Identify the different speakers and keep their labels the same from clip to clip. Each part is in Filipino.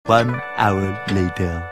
Speaker 1: 1 hour later.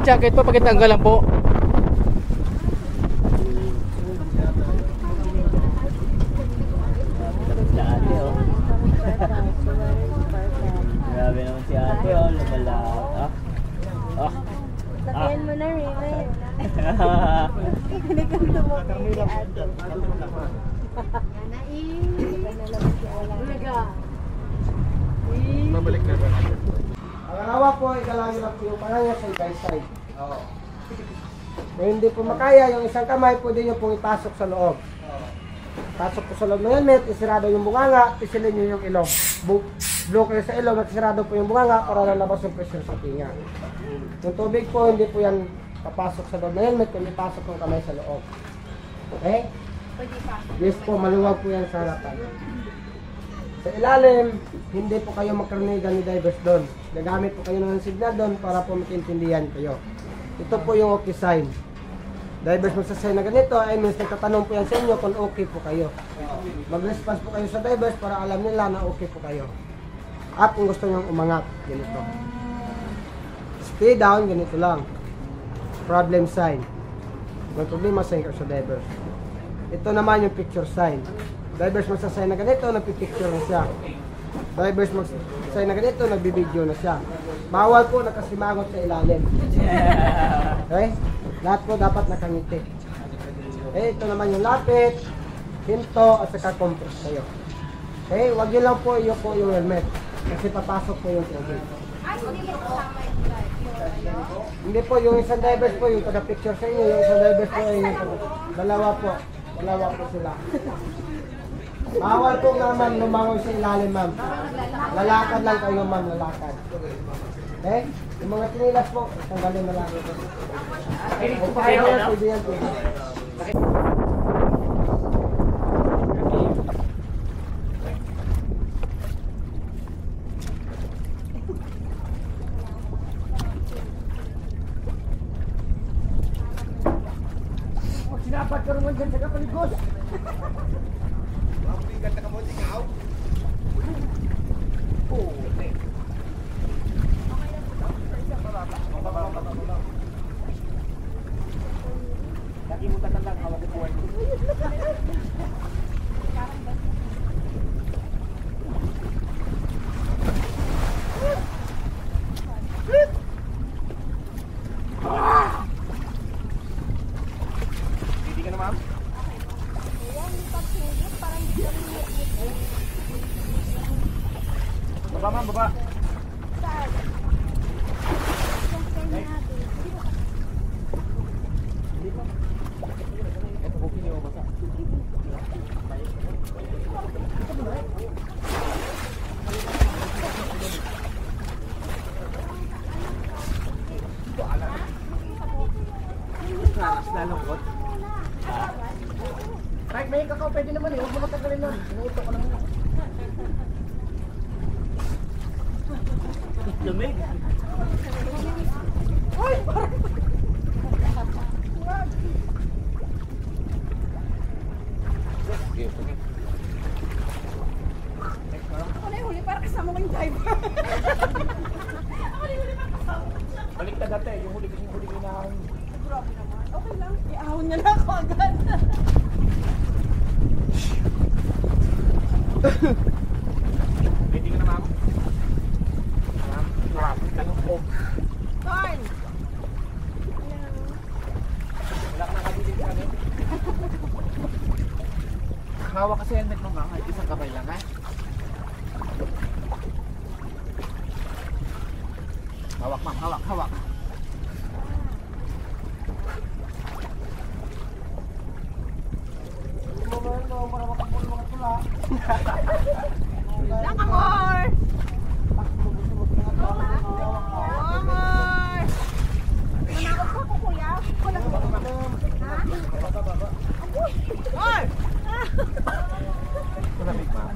Speaker 2: Jacket po, pakitanggal lang po.
Speaker 3: Grabe naman si ate, oh, lumalak.
Speaker 4: Lakayan mo na rin. Hindi kang tumukay si ate.
Speaker 2: Mabalik na ba?
Speaker 5: Ang alawa po, ikalangin lang po yung panganya sa ibang side. Kung hindi po makaya, yung isang kamay, pwede nyo pong ipasok sa loob. Pasok po sa loob ng helmet, isirado yung bunganga, isilin nyo yung ilong. Blow kayo sa ilong, nagsirado po yung bunganga para lalabas yung pressure sa tinga. Yung tubig po, hindi po yan papasok sa loob ng helmet, kundi pasok yung kamay sa loob. Okay? Yes po, maluwag po yan sa harapan. Sa ilalim, hindi po kayo magkarnigan ni divers doon. Gagamit po kayo ng signal doon para po makintindihan kayo. Ito po yung okay sign. Divers magsasign na ganito, ay means nagtatanong po yan sa inyo kung okay po kayo. Mag-response po kayo sa divers para alam nila na okay po kayo. Up kung gusto nyo umangat, ganito. Stay down, ganito lang. Problem sign. May problema sign ka sa divers. Ito naman yung picture sign. Divers magsasign na ganito, nagpipicture na siya. Divers magsasign na ganito, nagbibideo na siya. Bawal po nakasimangot sa ilalim. Okay? Lahat po dapat nakangiti. Okay, ito naman yung lapit, hinto, at saka compress kayo. Okay, wag nyo lang po po yung helmet. Kasi papasok po yung tubig. Hindi po, yung isang divers po, yung taga-picture sa inyo, yung isang divers po, yung dalawa po. Dalawa po sila. Bawal po naman lumangoy sa ilalim, ma'am. Lalakad lang kayo, ma'am, lalakad. Okay? Yung mga tinilas po, tanggalin na lang. Okay, pwede yan, pwede. Sinapat ka naman dyan sa kapaligos. Mabigat na ka mo, tingaw. Lagi mo tatandang hawak ko buhay.
Speaker 2: ma'am?
Speaker 4: Kuya, hindi pa singit. Parang hindi kami nag-get.
Speaker 2: Baba ma'am, baba.
Speaker 4: Saan? Yung friend natin.
Speaker 2: Ito, booking niyo basa. Lalungkot.
Speaker 5: Right, may kakao, pwede naman eh. Huwag mo matagalin na. Inuuto ko lang.
Speaker 3: Lumig.
Speaker 2: Okay, okay.
Speaker 4: Ako na yung huli para kasama ko yung driver.
Speaker 2: Balik na dati, yung huli na
Speaker 4: Grabe naman. Okay lang. Iahon niya na ako agad.
Speaker 2: Ready ka na ma'am? Ma'am, grabe ka ng fog.
Speaker 4: Torn!
Speaker 2: Wala ka nakabilig ka rin. Hawak kasi helmet mo ma'am, kahit isang kamay lang ha. Hawak ma'am, hawak, hawak.
Speaker 4: Lang amor! Amor! Manakot ka ko kuya? Wala ko. Ha? Amor!
Speaker 2: Malamig ma'am.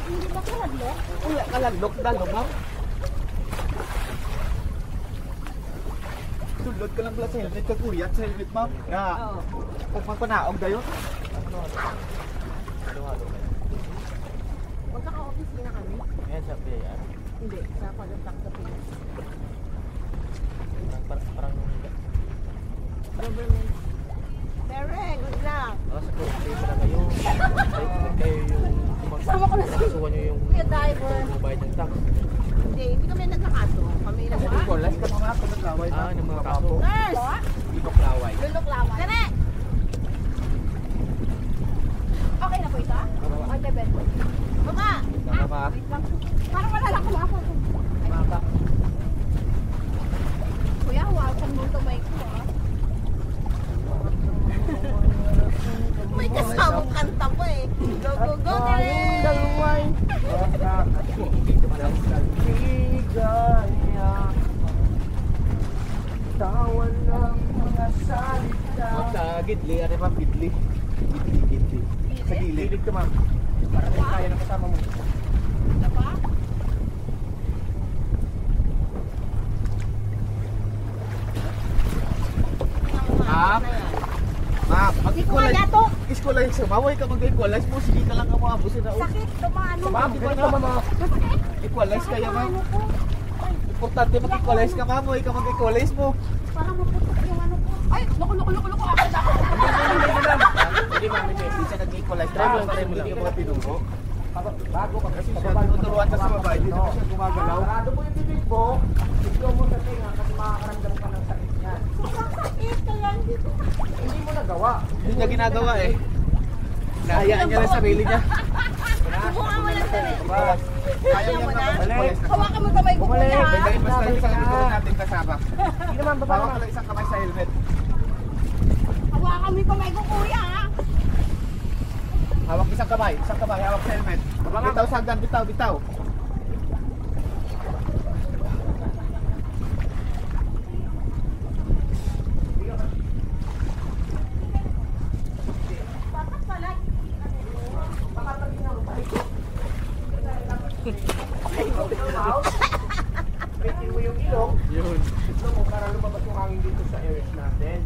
Speaker 4: Hindi ba kalaglo?
Speaker 2: Uy, kalandok, dalok ma'am. Sulod ka lang pala sa helmet ka kuya, sa helmet ma'am. Nga, kung magpanaog dayon.
Speaker 4: Magkaka-office na kami.
Speaker 3: Yan sa PIR.
Speaker 4: Hindi, sa pag-attack sa Pinas.
Speaker 3: Parang
Speaker 4: Government. Derek, good luck.
Speaker 3: sa kayo pala kayo. Kayo yung
Speaker 4: Sama ko na sa
Speaker 3: magkasuhan nyo yung
Speaker 4: Kuya Diver.
Speaker 3: bayad ng tax.
Speaker 4: Hindi kami nagkakaso. Kami nagkakaso.
Speaker 2: Last ka mga ako naglaway
Speaker 3: Ah, ng mga kaso.
Speaker 4: Nurse!
Speaker 2: Ibok laway.
Speaker 4: Lulok lawan. Kare! Okay na po ito? Okay, bed. Baba!
Speaker 2: Tama ba?
Speaker 4: Wait lang. Parang wala lang ako.
Speaker 2: Mata.
Speaker 4: Kuya, welcome mo to mic ko ah. May kasamang kanta po eh. Go, go, go, Derek!
Speaker 5: Tawan ng mga salita.
Speaker 2: Sa gidli, ano ma'am? Gidli. Gidli. Sa gilid. Gilid ka ma'am. Para may kaya ng kasama mo.
Speaker 4: Ano pa?
Speaker 2: Ma'am? Ma'am, mag-equalize.
Speaker 4: Wala to.
Speaker 2: Equalize. Maway ka mag-equalize mo. Sige ka lang ka mga busin na.
Speaker 4: Sakit, tumano.
Speaker 2: Ma'am, ganito ma'am. Equalize kayo ma'am. Importante mag-equalize ka ma'am. Maway ka mag-equalize mo.
Speaker 4: Para maputok yung ano ko. Ay, loko. Ako na.
Speaker 2: Hindi ma'am, hindi siya nag-equalize. Try mo lang, hindi ka mga pinungo. Bago ka kasi tuturuan ka sa babae, hindi na siya gumagalaw. Sarado mo yung bibig mo, ito mo sa tinga kasi makakaramdam ka ng sakit niyan.
Speaker 4: Sakit kaya dito.
Speaker 5: Hindi mo nagawa.
Speaker 2: Hindi niya ginagawa eh. Nahayaan niya lang sarili niya.
Speaker 4: Subukan mo lang sir.
Speaker 2: Kaya niya mag-equalize na.
Speaker 4: Hawakan mo kamay ko kuya.
Speaker 2: Dahil mas tayo sa likod natin kasama.
Speaker 5: Hindi naman baba
Speaker 2: Bawak
Speaker 5: naman.
Speaker 2: ka lang isang kamay sa helmet.
Speaker 4: Hawakan mo yung kamay ko kuya.
Speaker 2: Hawak isang kamay, hawak sa helmet. Bitaw sa hagdan, bitaw.
Speaker 4: Bakit pala?
Speaker 5: Pitin mo yung ilong.
Speaker 2: Yun.
Speaker 5: Ito mo para lumabas yung hangin dito sa areas natin.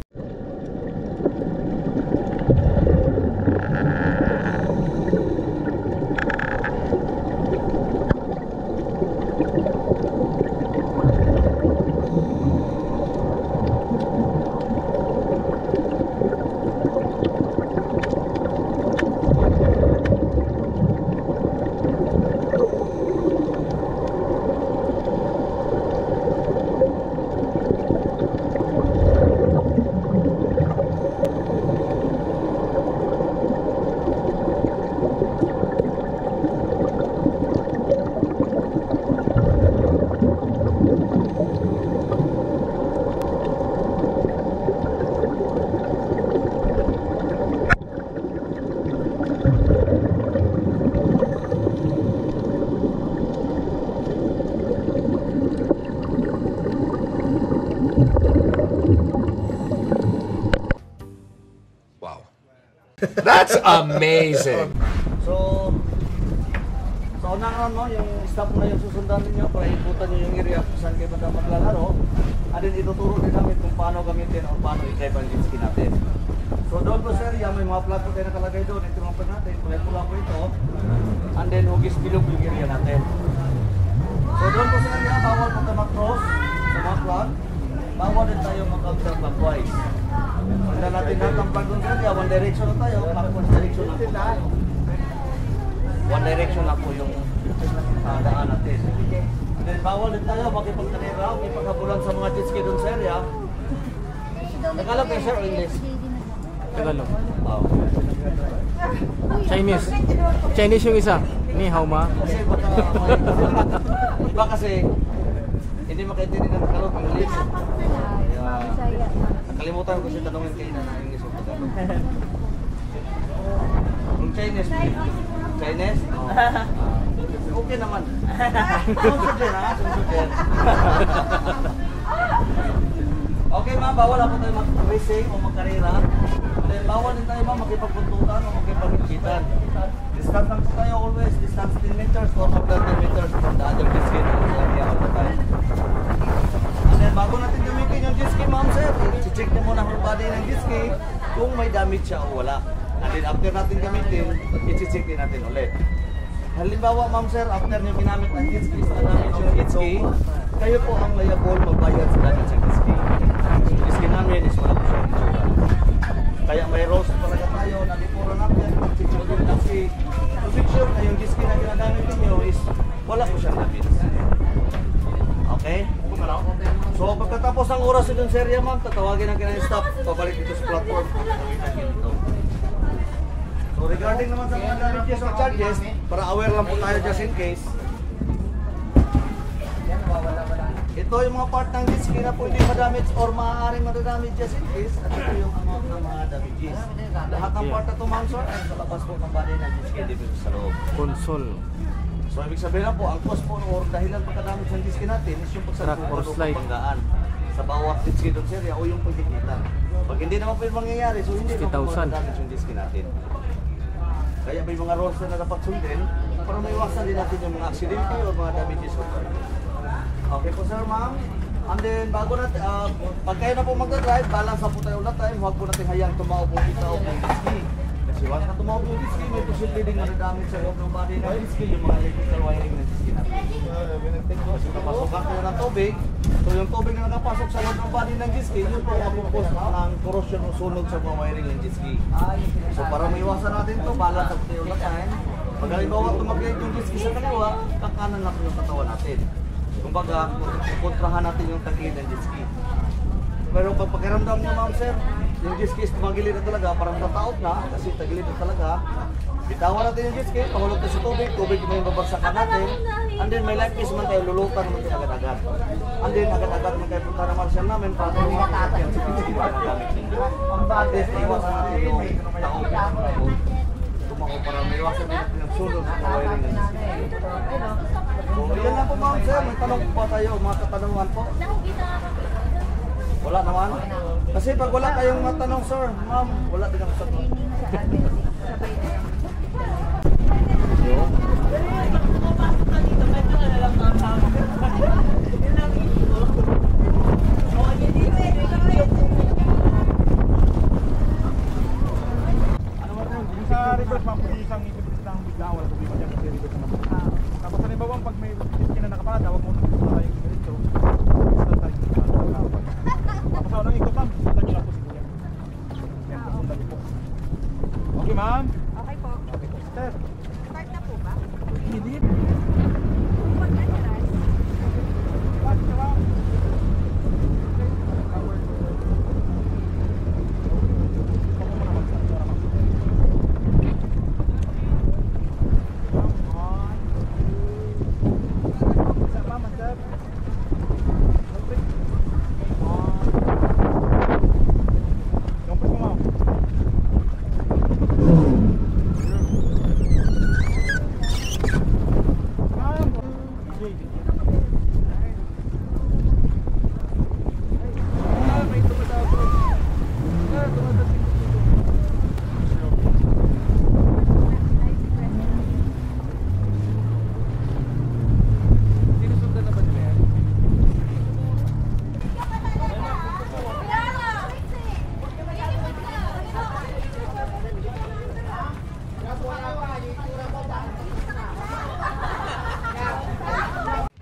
Speaker 6: That's amazing.
Speaker 2: So, sa unang round mo, yung staff na yung susundan ninyo para ikutan nyo yung area kung saan kayo maglalaro. And then ituturo din namin kung paano gamitin o paano i-drive ang jet ski natin. So doon po sa area, may mga flag po tayo nakalagay doon. Ito mga flag natin, kulay pula po ito. And then hugis bilog yung area natin. So doon po sa area, bawal po tayo mag-cross sa mga flag. Bawal din tayo mag-counter-clockwise. Pagka natin lahat ang flag doon sa area, one direction na tayo, one direction na po tayo. One direction na po yung daan natin. And then bawal din tayo makipagtanira, makipaghabulan sa mga jet ski doon sa area. Tagalog kayo sir o English?
Speaker 3: Tagalog.
Speaker 2: Oh.
Speaker 3: Chinese. Chinese yung isa. Ni hao ma.
Speaker 2: Kasi baka iba kasi hindi makaintindi ng Tagalog ng English. Kaya nakalimutan ko kasi tanongin kayo na English o Tagalog. Yung Chinese, Chinese? Oh. Okay naman. Sunsod din ha, sunsod din. Okay ma'am, bawal po tayo mag-racing o mag-karera. Then bawal din tayo ma'am makipagpuntutan o makipaghigitan. Distance lang po tayo always, distance 10 meters or mag 10 meters from the other jet ski na area all the time. And then bago natin gamitin yung jet ski ma'am sir, i-check na muna ang body ng jet ski kung may damage siya o wala. And then after natin gamitin, i-check din natin ulit. Halimbawa ma'am sir, after nyo ginamit ang jet ski, sa damage yung jet ski, kayo po ang liable magbayad sa damage ng jet ski. Yung jet ski namin is wala po siya insurance. Kaya may rules talaga tayo na dipuro natin, check yung jet ski. To make sure na yung jet ski na ginagamit ninyo is wala po siyang damage. Okay? So pagkatapos ng oras sa dun sa area ma'am, tatawagin ang kailangan staff, pabalik dito sa platform. So regarding naman sa mga damages or charges, para aware lang po tayo just in case. Ito yung mga part ng jet ski na pwede ma-damage or maaaring ma-damage just in case. At ito yung amount ng mga damages. Lahat ng part na ito ma'am sir, ay sa labas po ng body ng jet ski dito sa loob.
Speaker 3: Console.
Speaker 2: So ibig sabihin na po, ang cause po or dahilan pagka-damage ng jet ski natin is yung
Speaker 3: Track or slide.
Speaker 2: pagpanggaan sa bawat jet ski doon sa area o yung pagkikitan. Pag hindi naman po yung mangyayari, so hindi naman po
Speaker 3: 60,000.
Speaker 2: ma-damage yung jet ski natin. Kaya may mga rules na dapat sundin para maiwasan din natin yung mga aksidente o mga damages. Okay po sir, ma'am. And then bago natin, pag kayo na po magdadrive, balance na po tayo ulit time. Huwag po natin hayang tumaob po kita o ng jet ski. Kasi once na tumaob yung jet ski, may posibility din madadamage sa loob ng body ng jet ski, yung mga electrical wiring ng jet ski natin. Kasi napasukan ko ng tubig, so yung tubig na nakapasok sa loob ng body ng jet ski, yun po ang pupos ng corrosion o sunog sa mga wiring ng jet ski. So para maiwasan natin to, balance na po tayo ulit time. Pag halimbawa tumagayad yung jet ski sa kaliwa, kakanan na po yung katawan natin. Kumbaga, kontrahan natin yung tagilid ng jet ski. Pero pag pakiramdam nyo ma'am sir, yung jet ski is tumagilid na talaga, parang nataot na, kasi tagilid na talaga. Bitawan natin yung jet ski, pahulog tayo sa tubig, tubig mo yung babagsakan natin. And then may life is man tayo, lulutan naman tayo agad-agad. And then agad-agad naman tayo punta ng marshal namin para tulungan natin sa jet ski na nagamit ninyo. At least, iwasan natin yung taong tumako para maiwasan natin yung sulog sa wiring ng jet ski. So, yan lang po ma'am sir, may tanong po tayo, mga katanungan po. Wala naman? Kasi pag wala kayong matanong sir, ma'am, wala din ako sagot.
Speaker 7: Sa reverse ma'am, kung isang ikipit lang bigla, wala problema dyan kasi reverse naman. Tapos halimbawa pag may jet na nakaparada, huwag mo nang tayo diretso. Basta tayo tapos anong ikot ma'am, sundan nyo lang po siguro. Yan po, sundan nyo po. Okay ma'am?
Speaker 4: Okay po.
Speaker 7: Okay po. Sir.
Speaker 4: Start na po ba?
Speaker 7: Hindi.
Speaker 4: Mag-adjust.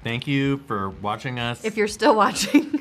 Speaker 8: Thank you for watching us.
Speaker 9: If you're still watching.